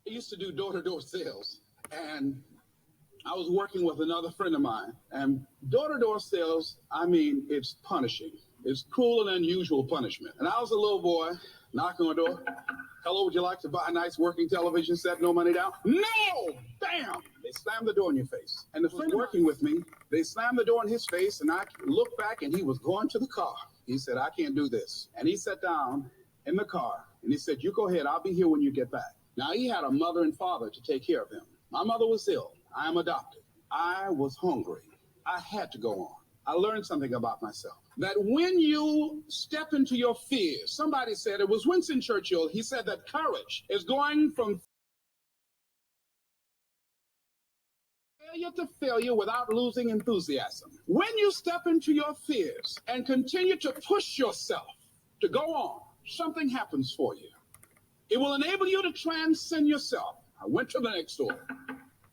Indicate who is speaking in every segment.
Speaker 1: I used to do door-to-door sales, and I was working with another friend of mine. And door-to-door sales, I mean, it's punishing. It's cruel and unusual punishment. And I was a little boy knocking on the door. Hello, would you like to buy a nice working television set? No money down? No! Bam! They slammed the door in your face. And the friend working with me, they slammed the door in his face, and I looked back, and he was going to the car. He said, I can't do this. And he sat down in the car, and he said, you go ahead. I'll be here when you get back. Now, he had a mother and father to take care of him. My mother was ill. I am adopted. I was hungry. I had to go on. I learned something about myself. That when you step into your fears, somebody said, it was Winston Churchill, he said that courage is going from failure to failure without losing enthusiasm. When you step into your fears and continue to push yourself to go on, something happens for you. It will enable you to transcend yourself. I went to the next store.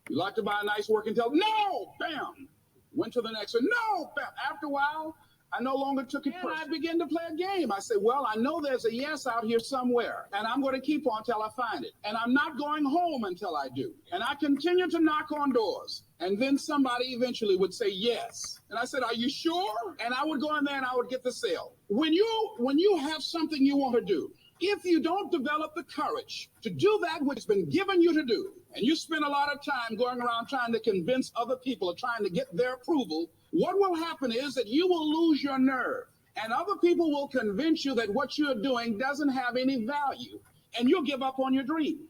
Speaker 1: You like to buy a nice working television? No! Bam! Went to the next one. No! Bam! After a while, I no longer took it personally. I began to play a game. I said, well, I know there's a yes out here somewhere, and I'm going to keep on till I find it. And I'm not going home until I do. And I continued to knock on doors. And then somebody eventually would say yes. And I said, are you sure? And I would go in there and I would get the sale. When you have something you want to do, if you don't develop the courage to do that which has been given you to do, and you spend a lot of time going around trying to convince other people or trying to get their approval, what will happen is that you will lose your nerve. And other people will convince you that what you're doing doesn't have any value, and you'll give up on your dream.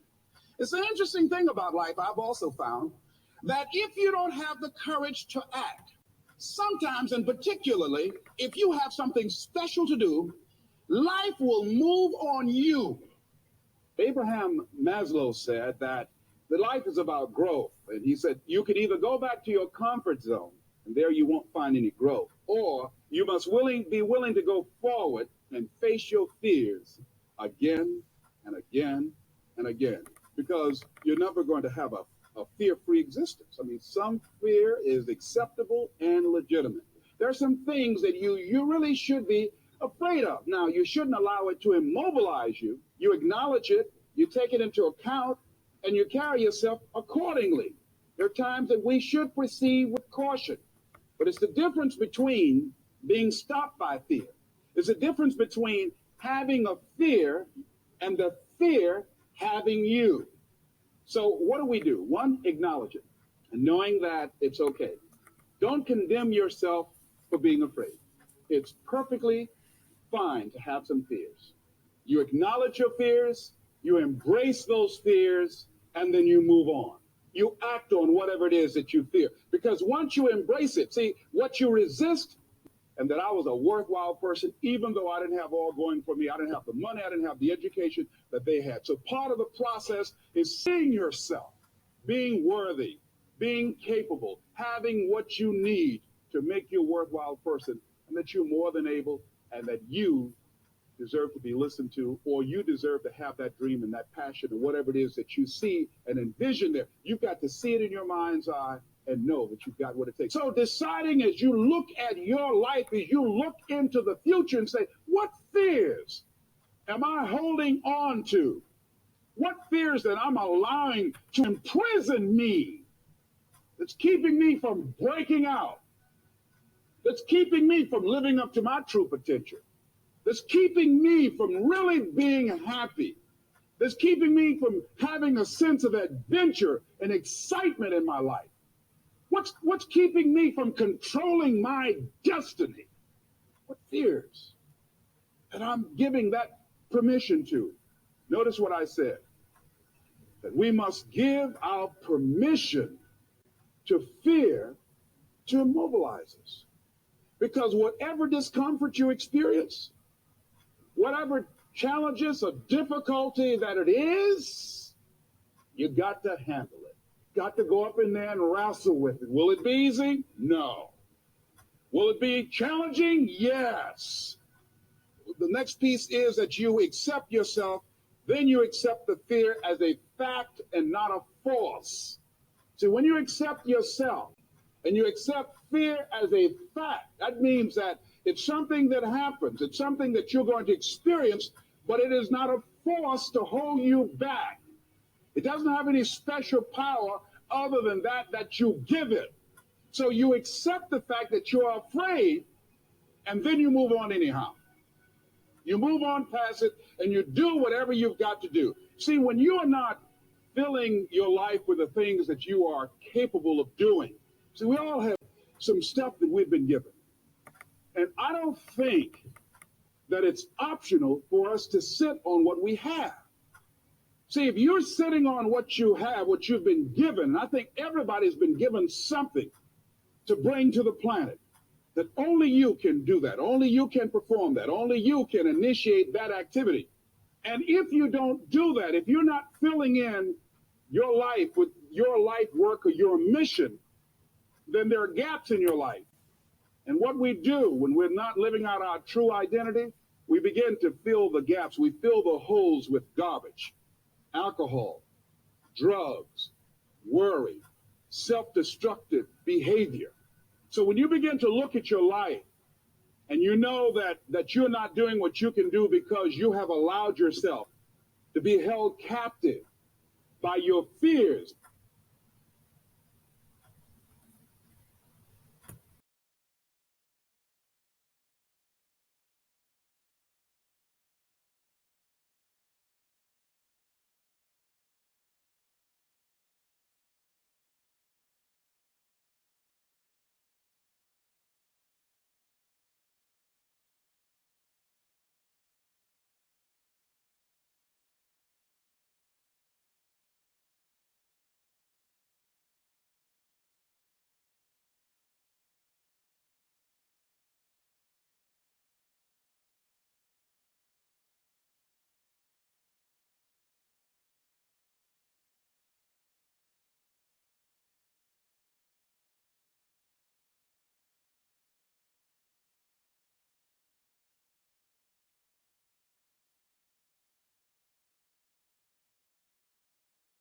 Speaker 1: It's an interesting thing about life, I've also found, that if you don't have the courage to act, sometimes and particularly if you have something special to do, life will move on you. Abraham Maslow said that the life is about growth. And he said, you can either go back to your comfort zone, and there you won't find any growth, or you must be willing to go forward and face your fears again and again and again, because you're never going to have a fear-free existence. I mean, some fear is acceptable and legitimate. There are some things that you really should be afraid of. Now, you shouldn't allow it to immobilize you. You acknowledge it, you take it into account, and you carry yourself accordingly. There are times that we should proceed with caution, but it's the difference between being stopped by fear. It's the difference between having a fear and the fear having you. So what do? One, acknowledge it, and knowing that it's okay. Don't condemn yourself for being afraid. It's perfectly fine to have some fears. You acknowledge your fears, you embrace those fears, and then you move on. You act on whatever it is that you fear. Because once you embrace it, see, what you resist, and that I was a worthwhile person, even though I didn't have all going for me. I didn't have the money, I didn't have the education that they had. So part of the process is seeing yourself, being worthy, being capable, having what you need to make you a worthwhile person, and that you're more than able, and that you deserve to be listened to, or you deserve to have that dream and that passion and whatever it is that you see and envision there. You've got to see it in your mind's eye and know that you've got what it takes. So deciding as you look at your life, as you look into the future and say, what fears am I holding on to? What fears that I'm allowing to imprison me, that's keeping me from breaking out, that's keeping me from living up to my true potential, that's keeping me from really being happy, that's keeping me from having a sense of adventure and excitement in my life? What's keeping me from controlling my destiny? What fears? And I'm giving that permission to. Notice what I said, that we must give our permission to fear to immobilize us. Because whatever discomfort you experience, whatever challenges or difficulty that it is, you got to handle it. Got to go up in there and wrestle with it. Will it be easy? No. Will it be challenging? Yes. The next piece is that you accept yourself, then you accept the fear as a fact and not a force. See, when you accept yourself and you accept fear as a fact, that means that it's something that happens. It's something that you're going to experience, but it is not a force to hold you back. It doesn't have any special power other than that you give it. So you accept the fact that you're afraid, and then you move on anyhow. You move on past it, and you do whatever you've got to do. See, when you are not filling your life with the things that you are capable of doing, see, we all have some stuff that we've been given. And I don't think that it's optional for us to sit on what we have. See, if you're sitting on what you have, what you've been given, and I think everybody's been given something to bring to the planet, that only you can do that. Only you can perform that. Only you can initiate that activity. And if you don't do that, if you're not filling in your life with your life work or your mission, then there are gaps in your life. And what we do when we're not living out our true identity, we begin to fill the gaps. We fill the holes with garbage, alcohol, drugs, worry, self-destructive behavior. So when you begin to look at your life and you know that you're not doing what you can do because you have allowed yourself to be held captive by your fears,